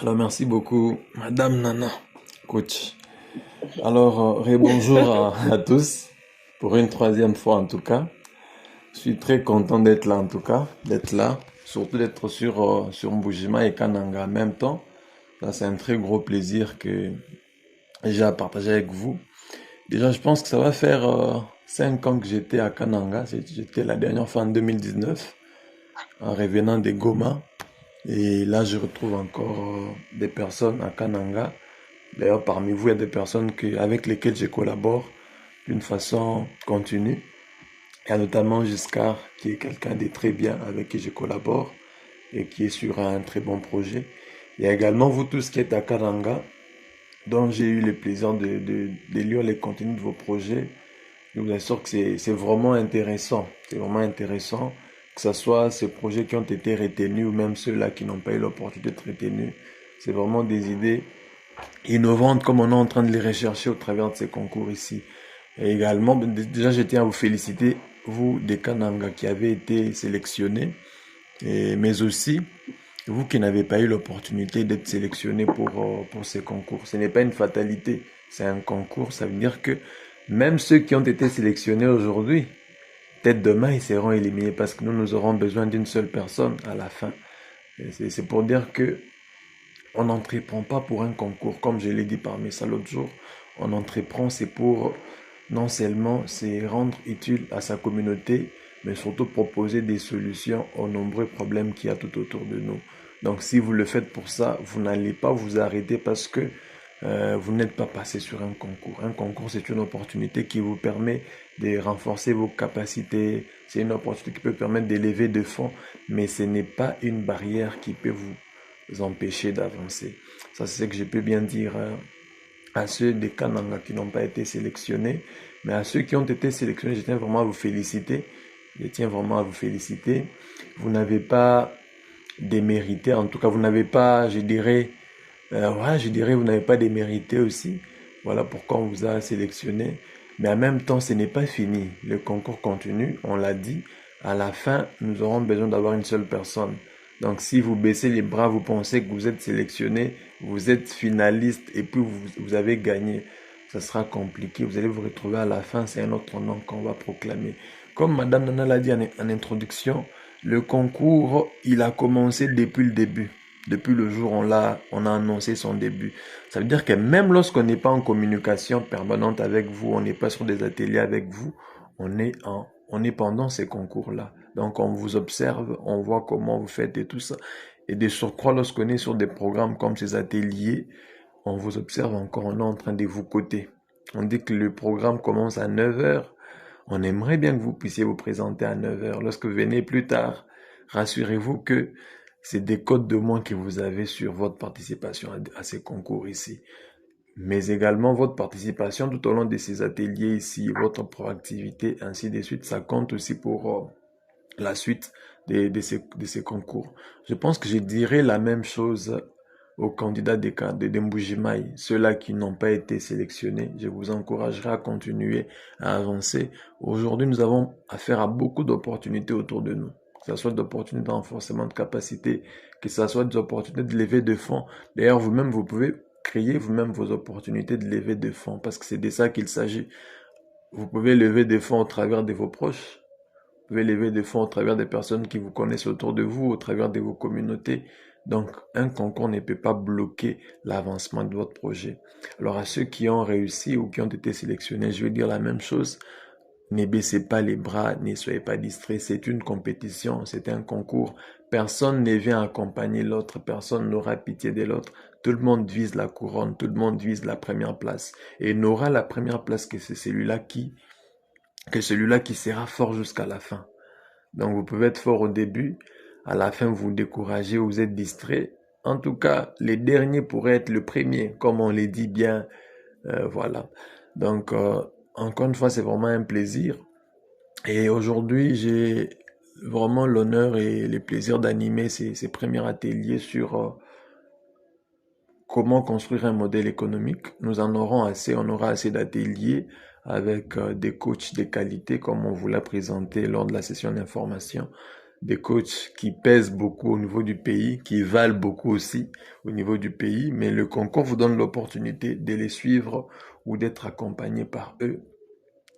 Alors, merci beaucoup, Madame Nana, coach. Alors, rebonjour à tous, pour une troisième fois en tout cas. Je suis très content d'être là en tout cas, d'être là, surtout d'être sur Mbujima et Kananga en même temps. Ça, c'est un très gros plaisir que j'ai à partager avec vous. Déjà, je pense que ça va faire 5 ans que j'étais à Kananga. J'étais la dernière fois en 2019, en revenant des Goma. Et là, je retrouve encore des personnes à Kananga. D'ailleurs, parmi vous, il y a des personnes avec lesquelles je collabore d'une façon continue. Il y a notamment Giscard, qui est quelqu'un de très bien avec qui je collabore et qui est sur un très bon projet. Il y a également vous tous qui êtes à Kananga, dont j'ai eu le plaisir de lire les contenus de vos projets. Je vous assure que c'est vraiment intéressant. C'est vraiment intéressant que ce soit ces projets qui ont été retenus ou même ceux-là qui n'ont pas eu l'opportunité d'être retenus. C'est vraiment des idées innovantes comme on est en train de les rechercher au travers de ces concours ici. Et également, déjà, je tiens à vous féliciter, vous des Kananga qui avez été sélectionnés, mais aussi vous qui n'avez pas eu l'opportunité d'être sélectionné pour ces concours. Ce n'est pas une fatalité, c'est un concours. Ça veut dire que même ceux qui ont été sélectionnés aujourd'hui, peut-être demain, ils seront éliminés parce que nous aurons besoin d'une seule personne à la fin. C'est pour dire que on n'entreprend pas pour un concours, comme je l'ai dit par message l'autre jour. On entreprend, c'est pour non seulement c'est rendre utile à sa communauté, mais surtout proposer des solutions aux nombreux problèmes qu'il y a tout autour de nous. Donc si vous le faites pour ça, vous n'allez pas vous arrêter parce que vous n'êtes pas passé sur un concours. Un concours, c'est une opportunité qui vous permet de renforcer vos capacités. C'est une opportunité qui peut permettre d'élever de fonds, mais ce n'est pas une barrière qui peut vous empêcher d'avancer. Ça, c'est ce que je peux bien dire à ceux des Kananga qui n'ont pas été sélectionnés, mais à ceux qui ont été sélectionnés, je tiens vraiment à vous féliciter. Je tiens vraiment à vous féliciter. Vous n'avez pas démérité, en tout cas, vous n'avez pas, je dirais, vous n'avez pas démérité aussi. Voilà pourquoi on vous a sélectionné. Mais en même temps, ce n'est pas fini. Le concours continue, on l'a dit. À la fin, nous aurons besoin d'avoir une seule personne. Donc, si vous baissez les bras, vous pensez que vous êtes sélectionné, vous êtes finaliste et puis vous avez gagné, ça sera compliqué. Vous allez vous retrouver à la fin, c'est un autre nom qu'on va proclamer. Comme Madame Nana l'a dit en introduction, le concours, il a commencé depuis le début. Depuis le jour où on a annoncé son début. Ça veut dire que même lorsqu'on n'est pas en communication permanente avec vous, on n'est pas sur des ateliers avec vous, on est pendant ces concours-là. Donc on vous observe, on voit comment vous faites et tout ça. Et de surcroît, lorsqu'on est sur des programmes comme ces ateliers, on vous observe encore, on est en train de vous coter. On dit que le programme commence à 9 heures. On aimerait bien que vous puissiez vous présenter à 9 heures. Lorsque vous venez plus tard, rassurez-vous que c'est des codes de moins que vous avez sur votre participation à ces concours ici. Mais également votre participation tout au long de ces ateliers ici, votre proactivité, ainsi de suite, ça compte aussi pour la suite de ces concours. Je pense que je dirais la même chose aux candidats de Mbujimaï, ceux-là qui n'ont pas été sélectionnés. Je vous encouragerai à continuer à avancer. Aujourd'hui, nous avons affaire à beaucoup d'opportunités autour de nous. Que ce soit d'opportunités de renforcement de capacité, que ce soit des opportunités de lever de fonds. D'ailleurs, vous-même, vous pouvez créer vous-même vos opportunités de lever de fonds parce que c'est de ça qu'il s'agit. Vous pouvez lever des fonds au travers de vos proches. Vous pouvez lever des fonds au travers des personnes qui vous connaissent autour de vous, au travers de vos communautés. Donc, un concours ne peut pas bloquer l'avancement de votre projet. Alors, à ceux qui ont réussi ou qui ont été sélectionnés, je vais dire la même chose. Ne baissez pas les bras, ne soyez pas distraits. C'est une compétition, c'est un concours. Personne ne vient accompagner l'autre, personne n'aura pitié de l'autre. Tout le monde vise la couronne, tout le monde vise la première place. Et n'aura la première place que c'est celui-là qui sera fort jusqu'à la fin. Donc vous pouvez être fort au début, à la fin vous vous découragez, vous êtes distrait. En tout cas, les derniers pourraient être le premier, comme on les dit bien. Voilà. Donc, encore une fois, c'est vraiment un plaisir. Et aujourd'hui, j'ai vraiment l'honneur et le plaisir d'animer ces premiers ateliers sur comment construire un modèle économique. Nous en aurons assez, on aura assez d'ateliers avec des coachs de qualité, comme on vous l'a présenté lors de la session d'information. des coachs qui pèsent beaucoup au niveau du pays, qui valent beaucoup aussi au niveau du pays, mais le concours vous donne l'opportunité de les suivre ou d'être accompagné par eux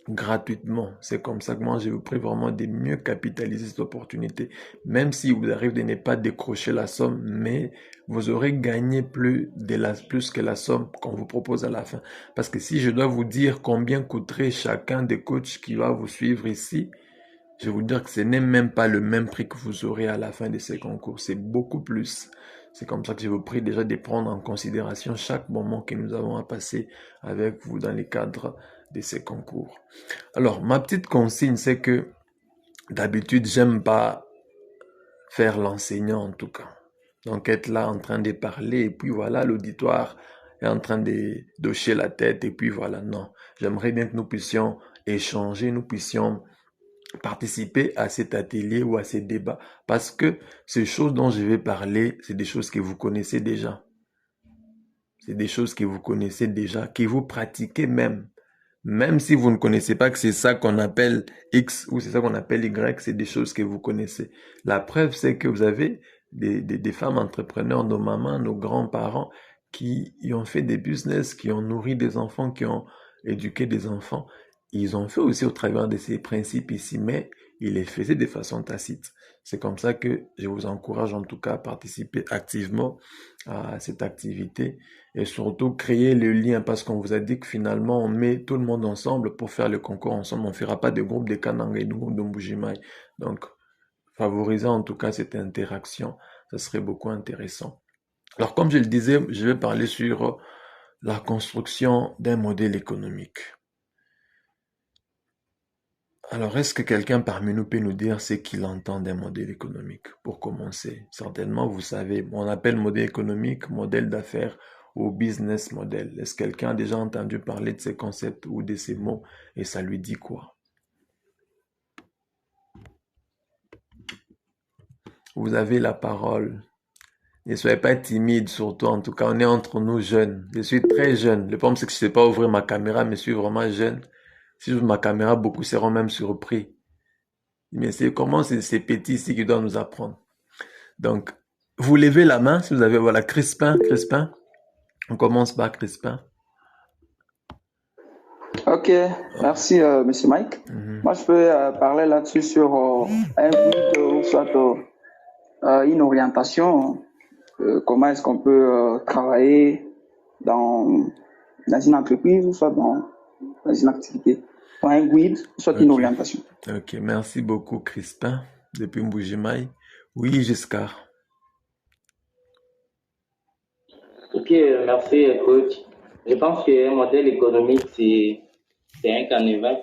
gratuitement. C'est comme ça que moi, je vous prie vraiment de mieux capitaliser cette opportunité. Même si vous arrivez de ne pas décrocher la somme, mais vous aurez gagné plus que la somme qu'on vous propose à la fin. Parce que si je dois vous dire combien coûterait chacun des coachs qui va vous suivre ici, je vais vous dire que ce n'est même pas le même prix que vous aurez à la fin de ces concours. C'est beaucoup plus. C'est comme ça que je vous prie déjà de prendre en considération chaque moment que nous avons à passer avec vous dans le cadre de ces concours. Alors, ma petite consigne, c'est que d'habitude, j'aime pas faire l'enseignant en tout cas. Donc, être là en train de parler et puis voilà, l'auditoire est en train d'hocher la tête et puis voilà, non. J'aimerais bien que nous puissions échanger, nous puissions participer à cet atelier ou à ces débats parce que ces choses dont je vais parler, c'est des choses que vous connaissez déjà. C'est des choses que vous connaissez déjà, que vous pratiquez même. Même si vous ne connaissez pas que c'est ça qu'on appelle X ou c'est ça qu'on appelle Y, c'est des choses que vous connaissez. La preuve, c'est que vous avez des femmes entrepreneurs, nos mamans, nos grands-parents qui ont fait des business, qui ont nourri des enfants, qui ont éduqué des enfants. Ils ont fait aussi au travers de ces principes ici, mais ils les faisaient de façon tacite. C'est comme ça que je vous encourage en tout cas à participer activement à cette activité et surtout créer le lien parce qu'on vous a dit que finalement on met tout le monde ensemble pour faire le concours ensemble. On ne fera pas de groupe de Kananga et de groupe de Mbujimai. Donc, favoriser en tout cas cette interaction, ça serait beaucoup intéressant. Alors, comme je le disais, je vais parler sur la construction d'un modèle économique. Alors, est-ce que quelqu'un parmi nous peut nous dire ce qu'il entend d'un modèle économique pour commencer? Certainement, vous savez, on appelle modèle économique, modèle d'affaires ou business model. Est-ce que quelqu'un a déjà entendu parler de ces concepts ou de ces mots et ça lui dit quoi? Vous avez la parole. Ne soyez pas timide, surtout. En tout cas, on est entre nous jeunes. Je suis très jeune. Le problème, c'est que je ne sais pas ouvrir ma caméra, mais je suis vraiment jeune. Si j'ouvre ma caméra, beaucoup seront même surpris. Mais c'est comment ces petits ici qui doivent nous apprendre. Donc, vous levez la main si vous avez, voilà, Crispin, Crispin. On commence par Crispin. Ok, merci Monsieur Mike. Moi, je peux parler là-dessus sur un guide ou soit une orientation. Comment est-ce qu'on peut travailler dans, dans une entreprise ou soit dans une activité. Un guide, soit une Ok, orientation. ok, merci beaucoup Crispin depuis Mbujimai. Oui, Giscard. Ok, merci coach. Je pense qu'un modèle économique, c'est un canevas